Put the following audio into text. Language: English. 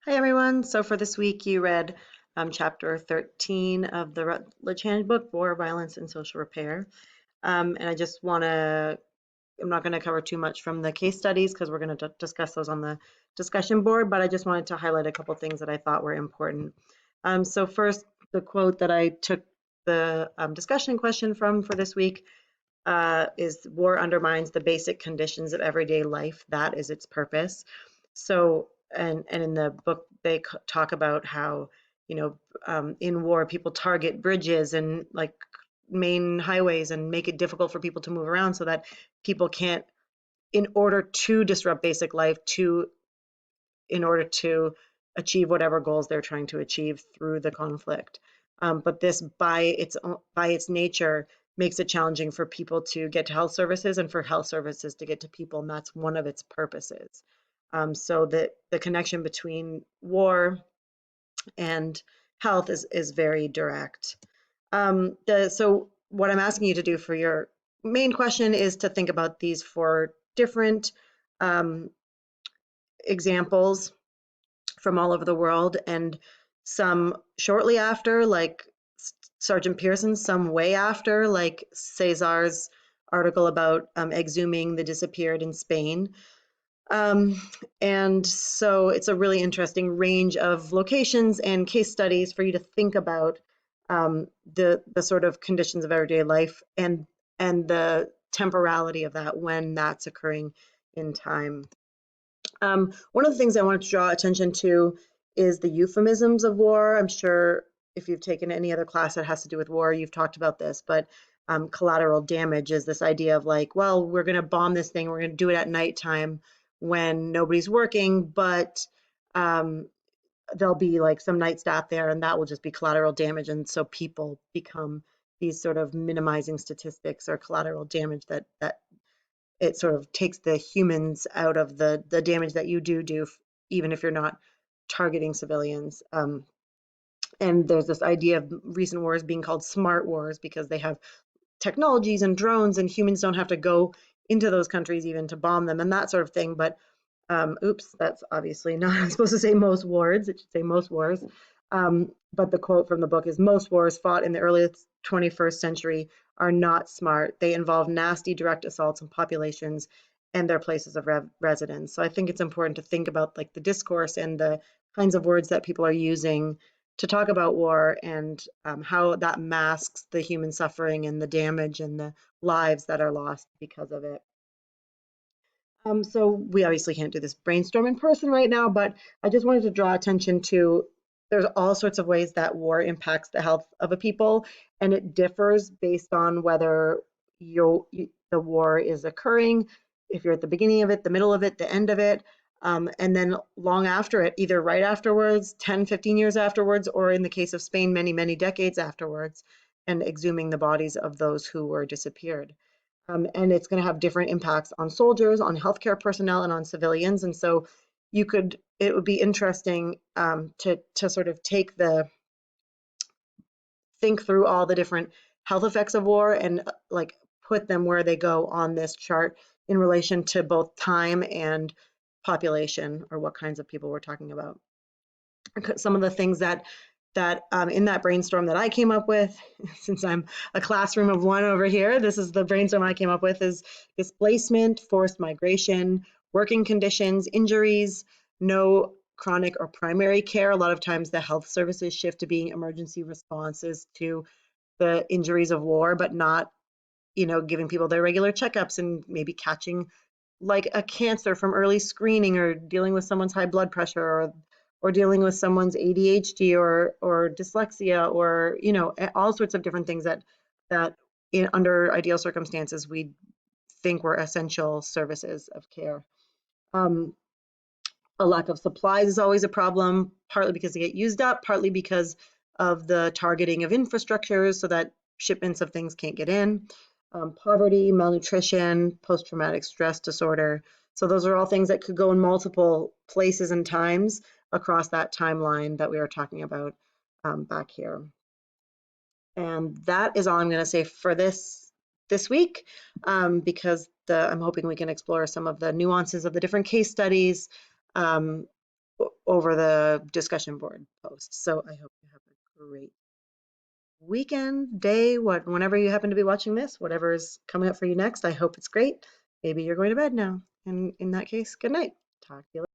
Hi everyone. So for this week, you read chapter 13 of the Rutledge Handbook, War, Violence, and Social Repair. And I just want to, I'm not going to cover too much from the case studies because we're going to discuss those on the discussion board, but I just wanted to highlight a couple things that I thought were important. So first, the quote that I took the discussion question from for this week is war undermines the basic conditions of everyday life. That is its purpose. So, and in the book, they talk about how, in war, people target bridges and like main highways and make it difficult for people to move around so that people can't, in order to disrupt basic life, in order to achieve whatever goals they're trying to achieve through the conflict. But this, by its nature, makes it challenging for people to get to health services and for health services to get to people, and that's one of its purposes. So the connection between war and health is very direct. So what I'm asking you to do for your main question is to think about these four different um, examples from all over the world, and some shortly after, like Sergeant Pearson, some way after, like Cesar's article about exhuming the disappeared in Spain. Um, and so it's a really interesting range of locations and case studies for you to think about the sort of conditions of everyday life and the temporality of that when that's occurring in time. One of the things I wanted to draw attention to is the euphemisms of war. I'm sure if you've taken any other class that has to do with war, you've talked about this, but collateral damage is this idea of like, well, we're going to bomb this thing, we're going to do it at nighttime when nobody's working, but um, there'll be like some night staff there, and that will just be collateral damage. And so people become these sort of minimizing statistics or collateral damage that it sort of takes the humans out of the damage that you do, even if you're not targeting civilians. And there's this idea of recent wars being called smart wars because they have technologies and drones, and humans don't have to go into those countries even to bomb them and that sort of thing. But oops, that's obviously not I'm supposed to say most wars. It should say most wars. But the quote from the book is most wars fought in the early 21st century are not smart. They involve nasty direct assaults on populations and their places of residence. So I think it's important to think about like the discourse and the kinds of words that people are using to talk about war and how that masks the human suffering and the damage and the lives that are lost because of it. So we obviously can't do this brainstorm in person right now, but I just wanted to draw attention to there's all sorts of ways that war impacts the health of a people, and it differs based on whether the war is occurring, if you're at the beginning of it, the middle of it, the end of it, and then long after it, either right afterwards, 10, 15 years afterwards, or in the case of Spain, many, many decades afterwards, and exhuming the bodies of those who were disappeared. And it's going to have different impacts on soldiers, on healthcare personnel, and on civilians. And so it would be interesting to sort of think through all the different health effects of war and like put them where they go on this chart in relation to both time and population, or what kinds of people we're talking about. Some of the things that in that brainstorm that I came up with, since I'm a classroom of one over here, this is the brainstorm I came up with, is displacement, forced migration, working conditions, injuries, no chronic or primary care. A lot of times the health services shift to being emergency responses to the injuries of war, but not, giving people their regular checkups and maybe catching like a cancer from early screening, or dealing with someone's high blood pressure, or dealing with someone's ADHD or dyslexia, or all sorts of different things that under ideal circumstances we think were essential services of care. Um, a lack of supplies is always a problem, partly because they get used up, partly because of the targeting of infrastructures so that shipments of things can't get in. Poverty, malnutrition, post-traumatic stress disorder. So those are all things that could go in multiple places and times across that timeline that we are talking about back here. And that is all I'm going to say for this week, because I'm hoping we can explore some of the nuances of the different case studies, um, over the discussion board post. So I hope you have a great weekend, day, whenever you happen to be watching this, whatever is coming up for you next. I hope it's great. Maybe you're going to bed now. And in that case, good night. Talk to you later.